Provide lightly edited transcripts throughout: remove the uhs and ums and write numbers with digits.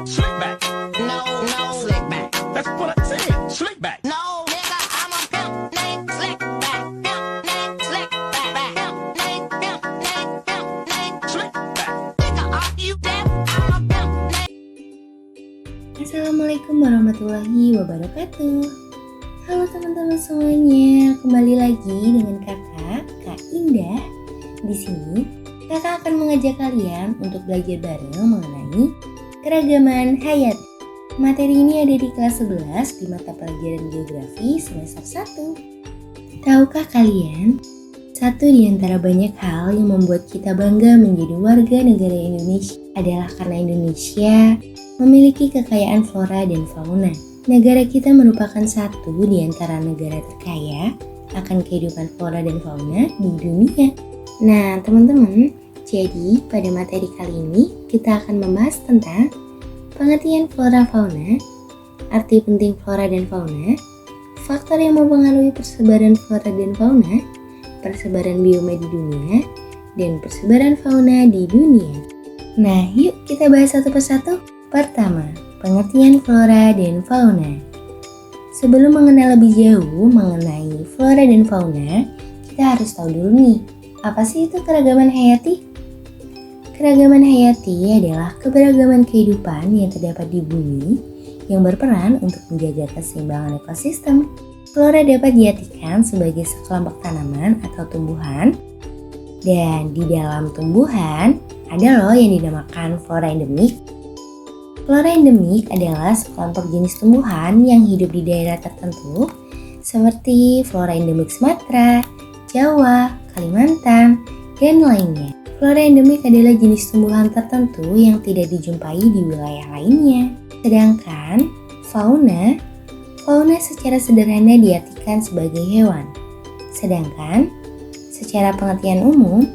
Slick back. No, slick back. That's what I said. Slick back. No, nigga, I'm a pimp named Slick back. Pimp named Slick back. Pimp named Slick back. Nigga, are you deaf? I'm a pimp named. Assalamualaikum warahmatullahi wabarakatuh. Halo teman-teman semuanya, kembali lagi dengan Kak Indah. Di sini, Kakak akan mengajak kalian untuk belajar bareng mengenai keragaman hayat. Materi ini ada di kelas 11 di mata pelajaran geografi semester 1. Tahukah kalian, satu di antara banyak hal yang membuat kita bangga menjadi warga negara Indonesia adalah karena Indonesia memiliki kekayaan flora dan fauna. Negara kita merupakan satu di antara negara terkaya akan kehidupan flora dan fauna di dunia. Nah, teman-teman, jadi pada materi kali ini kita akan membahas tentang pengertian flora fauna, arti penting flora dan fauna, faktor yang mempengaruhi persebaran flora dan fauna, persebaran bioma di dunia, dan persebaran fauna di dunia. Nah, yuk kita bahas satu persatu. Pertama, pengertian flora dan fauna. Sebelum mengenal lebih jauh mengenai flora dan fauna, kita harus tahu dulu nih, apa sih itu keragaman hayati? Keragaman hayati adalah keberagaman kehidupan yang terdapat di bumi yang berperan untuk menjaga keseimbangan ekosistem. Flora dapat diartikan sebagai sekelompok tanaman atau tumbuhan, dan di dalam tumbuhan ada loh yang dinamakan flora endemik. Flora endemik adalah sekelompok jenis tumbuhan yang hidup di daerah tertentu seperti flora endemik Sumatera, Jawa, Kalimantan, dan lainnya. Flora endemik adalah jenis tumbuhan tertentu yang tidak dijumpai di wilayah lainnya. Sedangkan fauna secara sederhana diartikan sebagai hewan. Sedangkan secara pengertian umum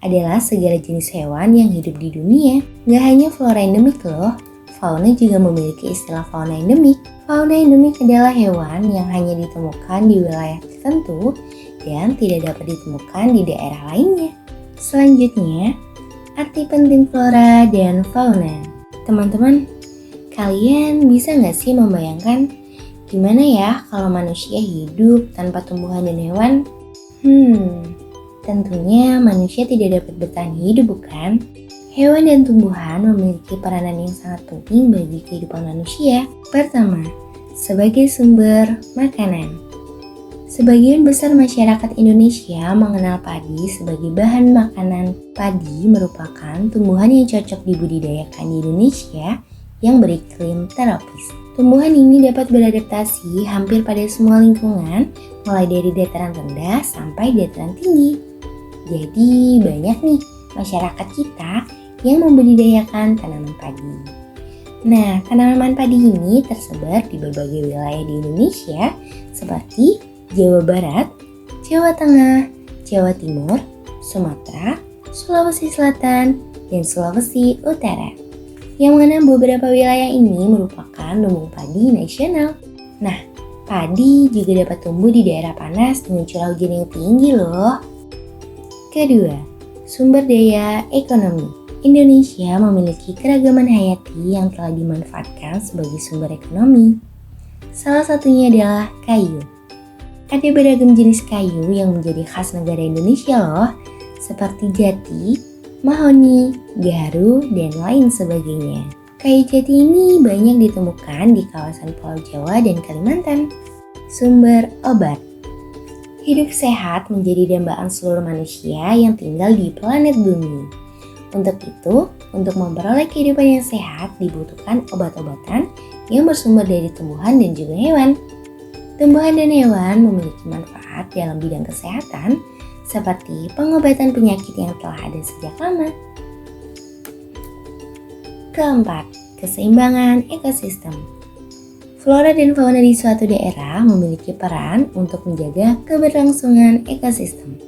adalah segala jenis hewan yang hidup di dunia. Gak hanya flora endemik loh, fauna juga memiliki istilah fauna endemik. Fauna endemik adalah hewan yang hanya ditemukan di wilayah tertentu dan tidak dapat ditemukan di daerah lainnya. Selanjutnya, arti penting flora dan fauna. Teman-teman, kalian bisa nggak sih membayangkan gimana ya kalau manusia hidup tanpa tumbuhan dan hewan? Tentunya manusia tidak dapat bertahan hidup, bukan? Hewan dan tumbuhan memiliki peranan yang sangat penting bagi kehidupan manusia. Pertama, sebagai sumber makanan. Sebagian besar masyarakat Indonesia mengenal padi sebagai bahan makanan. Padi merupakan tumbuhan yang cocok dibudidayakan di Indonesia yang beriklim tropis. Tumbuhan ini dapat beradaptasi hampir pada semua lingkungan, mulai dari dataran rendah sampai dataran tinggi. Jadi banyak nih masyarakat kita yang membudidayakan tanaman padi. Nah, tanaman padi ini tersebar di berbagai wilayah di Indonesia seperti Jawa Barat, Jawa Tengah, Jawa Timur, Sumatera, Sulawesi Selatan, dan Sulawesi Utara. Yang mana beberapa wilayah ini merupakan lumbung padi nasional. Nah, padi juga dapat tumbuh di daerah panas dengan curah hujan yang tinggi loh. Kedua, sumber daya ekonomi. Indonesia memiliki keragaman hayati yang telah dimanfaatkan sebagai sumber ekonomi. Salah satunya adalah kayu. Ada beragam jenis kayu yang menjadi khas negara Indonesia loh, seperti jati, mahoni, gaharu, dan lain sebagainya. Kayu jati ini banyak ditemukan di kawasan Pulau Jawa dan Kalimantan. Sumber obat. Hidup sehat menjadi dambaan seluruh manusia yang tinggal di planet bumi. Untuk itu, untuk memperoleh kehidupan yang sehat dibutuhkan obat-obatan yang bersumber dari tumbuhan dan juga hewan. Tumbuhan dan hewan memiliki manfaat dalam bidang kesehatan seperti pengobatan penyakit yang telah ada sejak lama. Keempat, keseimbangan ekosistem. Flora dan fauna di suatu daerah memiliki peran untuk menjaga keberlangsungan ekosistem.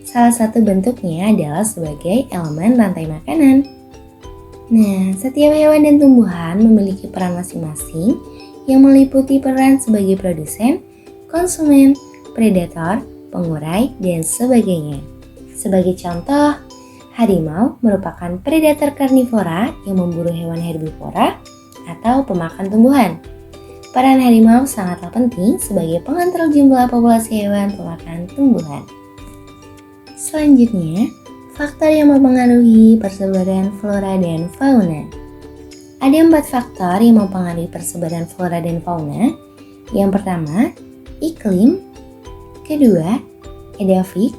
Salah satu bentuknya adalah sebagai elemen rantai makanan. Nah, setiap hewan dan tumbuhan memiliki peran masing-masing yang meliputi peran sebagai produsen, konsumen, predator, pengurai, dan sebagainya. Sebagai contoh, Harimau merupakan predator karnivora yang memburu hewan herbivora atau pemakan tumbuhan. Peran harimau sangatlah penting sebagai pengontrol jumlah populasi hewan pemakan tumbuhan. Selanjutnya, faktor yang mempengaruhi persebaran flora dan fauna. Ada 4 faktor yang mempengaruhi persebaran flora dan fauna. Yang pertama, iklim. Kedua, edafik.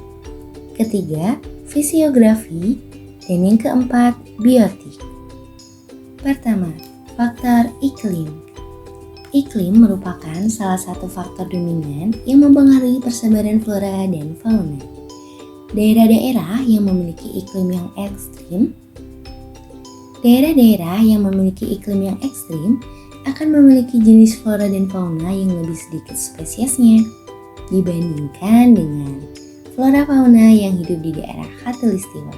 Ketiga, fisiografi. Dan yang keempat, biotik. Pertama, faktor iklim. Iklim merupakan salah satu faktor dominan yang mempengaruhi persebaran flora dan fauna. Daerah-daerah yang memiliki iklim yang ekstrim akan memiliki jenis flora dan fauna yang lebih sedikit spesiesnya dibandingkan dengan flora fauna yang hidup di daerah khatulistiwa.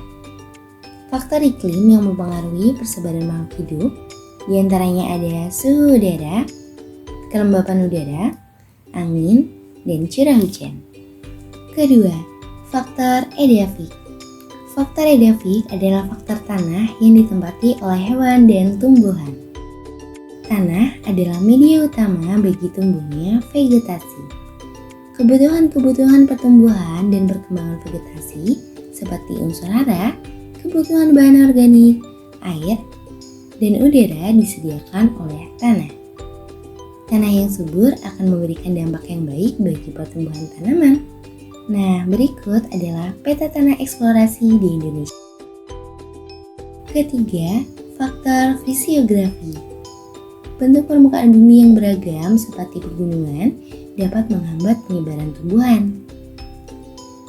Faktor iklim yang mempengaruhi persebaran makhluk hidup diantaranya ada suhu udara, kelembapan udara, angin, dan curah hujan. Kedua, faktor edafik. Faktor edafik adalah faktor tanah yang ditempati oleh hewan dan tumbuhan. Tanah adalah media utama bagi tumbuhnya vegetasi. Kebutuhan-kebutuhan pertumbuhan dan perkembangan vegetasi seperti unsur hara, kebutuhan bahan organik, air, dan udara disediakan oleh tanah. Tanah yang subur akan memberikan dampak yang baik bagi pertumbuhan tanaman. Nah, berikut adalah peta tanah eksplorasi di Indonesia. Ketiga, faktor fisiografi. Bentuk permukaan bumi yang beragam seperti pegunungan dapat menghambat penyebaran tumbuhan.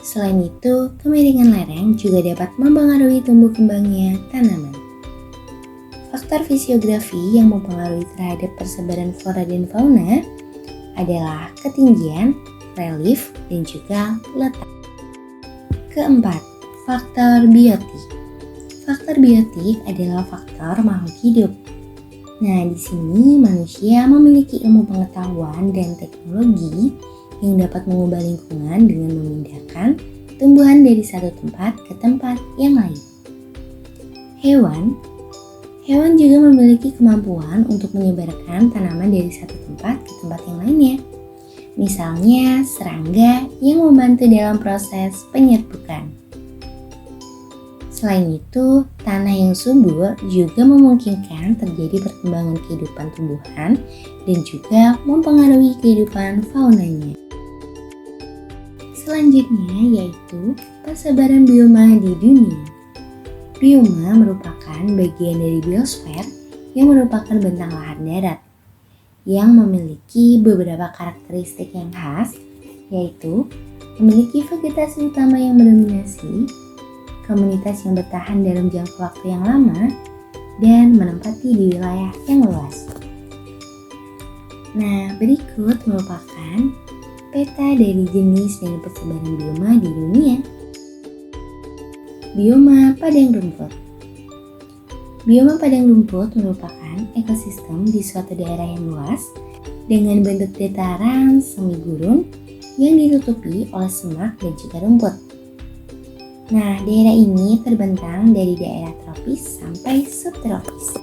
Selain itu, kemiringan lereng juga dapat mempengaruhi tumbuh kembangnya tanaman. Faktor fisiografi yang mempengaruhi terhadap persebaran flora dan fauna adalah ketinggian, relief, dan juga letak. Keempat, faktor biotik. Faktor biotik adalah faktor makhluk hidup. Nah, di sini manusia memiliki ilmu pengetahuan dan teknologi yang dapat mengubah lingkungan dengan memindahkan tumbuhan dari satu tempat ke tempat yang lain. Hewan juga memiliki kemampuan untuk menyebarkan tanaman dari satu tempat ke tempat yang lainnya. Misalnya serangga yang membantu dalam proses penyerbukan. Selain itu, tanah yang subur juga memungkinkan terjadi perkembangan kehidupan tumbuhan dan juga mempengaruhi kehidupan faunanya. Selanjutnya yaitu persebaran bioma di dunia. Bioma merupakan bagian dari biosfer yang merupakan bentang lahan darat yang memiliki beberapa karakteristik yang khas, yaitu memiliki vegetasi utama yang mendominasi, komunitas yang bertahan dalam jangka waktu yang lama, dan menempati di wilayah yang luas. Nah, berikut merupakan peta dari jenis dan persebaran bioma di dunia. Bioma padang rumput. Bioma padang rumput merupakan ekosistem di suatu daerah yang luas dengan bentuk dataran semi gurun yang ditutupi oleh semak dan juga rumput. Nah, daerah ini terbentang dari daerah tropis sampai subtropis.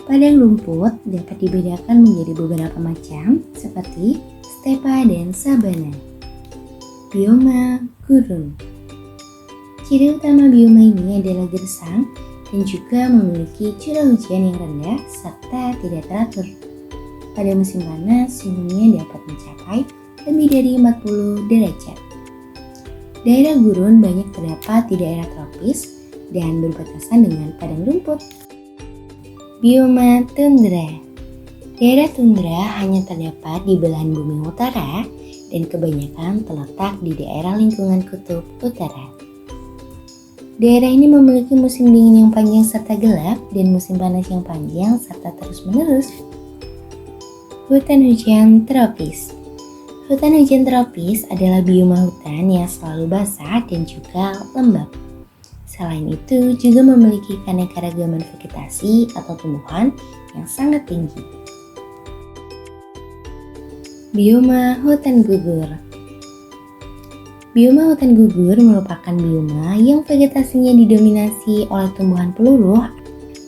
Padang rumput dapat dibedakan menjadi beberapa macam seperti stepa dan sabana. Bioma gurun. Ciri utama bioma ini adalah gersang dan juga memiliki curah hujan yang rendah serta tidak teratur. Pada musim panas, suhunya dapat mencapai lebih dari 40 derajat. Daerah gurun banyak terdapat di daerah tropis dan berbatasan dengan padang rumput. Bioma tundra. Daerah tundra hanya terdapat di belahan bumi utara dan kebanyakan terletak di daerah lingkungan kutub utara. Daerah ini memiliki musim dingin yang panjang serta gelap dan musim panas yang panjang serta terus-menerus. Hutan hujan tropis. Hutan hujan tropis adalah bioma hutan yang selalu basah dan juga lembab. Selain itu, juga memiliki keanekaragaman vegetasi atau tumbuhan yang sangat tinggi. Bioma hutan gugur. Bioma hutan gugur merupakan bioma yang vegetasinya didominasi oleh tumbuhan peluruh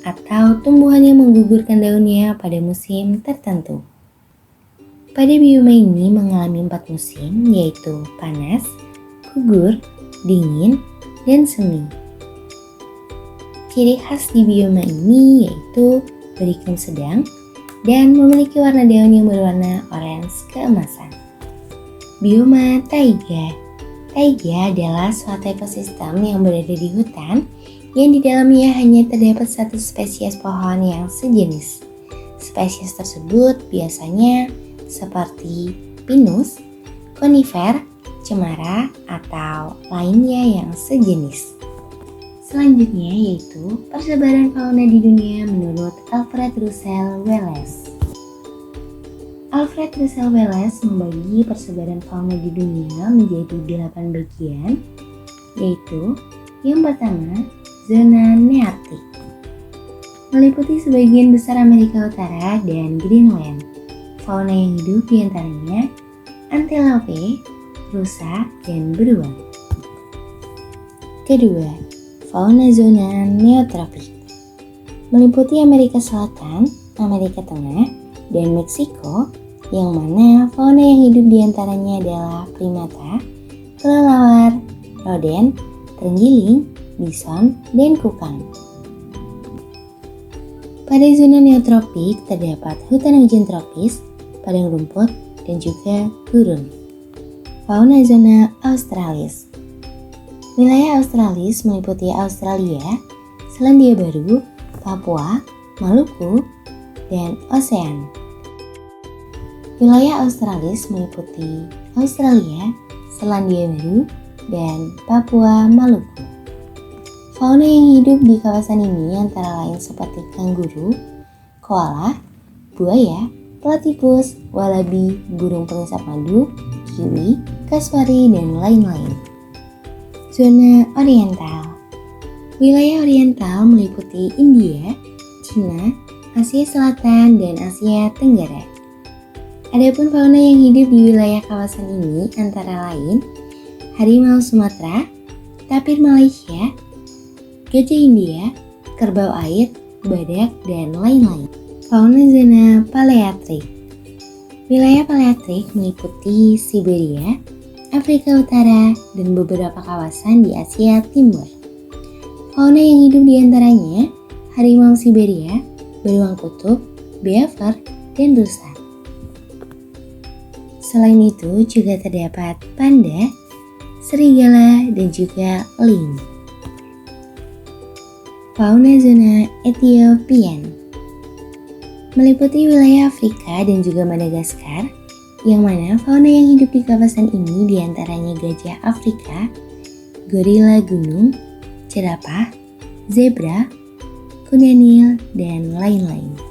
atau tumbuhan yang menggugurkan daunnya pada musim tertentu. Pada bioma ini mengalami 4 musim, yaitu panas, gugur, dingin, dan semi. Ciri khas di bioma ini yaitu beriklim sedang dan memiliki warna daun yang berwarna orange keemasan. Bioma taiga. Taiga adalah suatu ekosistem yang berada di hutan yang di dalamnya hanya terdapat satu spesies pohon yang sejenis. Spesies tersebut biasanya seperti pinus, konifer, cemara, atau lainnya yang sejenis. Selanjutnya yaitu persebaran fauna di dunia menurut Alfred Russel Wallace. Alfred Russel Wallace membagi persebaran fauna di dunia menjadi 8 bagian, yaitu yang pertama, zona nearktik, meliputi sebagian besar Amerika Utara dan Greenland. Fauna yang hidup di antaranya antelope, rusa, dan beruang. Kedua, fauna zona neotropik, meliputi Amerika Selatan, Amerika Tengah, dan Meksiko, yang mana fauna yang hidup di antaranya adalah primata, kelelawar, rodent, terenggiling, bison, dan kukang. Pada zona neotropik terdapat hutan hujan tropis, padang rumput, dan juga gurun. Fauna zona australis. Wilayah australis meliputi Australia, Selandia Baru, Papua, Maluku, dan Osean. Wilayah australis meliputi Australia, Selandia Baru, dan Papua Maluku. Fauna yang hidup di kawasan ini antara lain seperti kanguru, koala, buaya, platypus, walabi, burung pengisap madu, kiwi, kasuari, dan lain-lain. Zona oriental. Wilayah oriental meliputi India, Cina, Asia Selatan, dan Asia Tenggara. Adapun fauna yang hidup di wilayah kawasan ini antara lain harimau Sumatera, tapir Malaysia, gajah India, kerbau air, badak, dan lain-lain. Fauna zona palearktik. Wilayah palearktik meliputi Siberia, Afrika Utara, dan beberapa kawasan di Asia Timur. Fauna yang hidup di antaranya harimau Siberia, beruang kutub, beaver, dan rusa. Selain itu juga terdapat panda, serigala, dan juga lynx. Fauna zona Ethiopian meliputi wilayah Afrika dan juga Madagaskar, yang mana fauna yang hidup di kawasan ini diantaranya gajah Afrika, gorila gunung, jerapah, zebra, kuda Nil, dan lain-lain.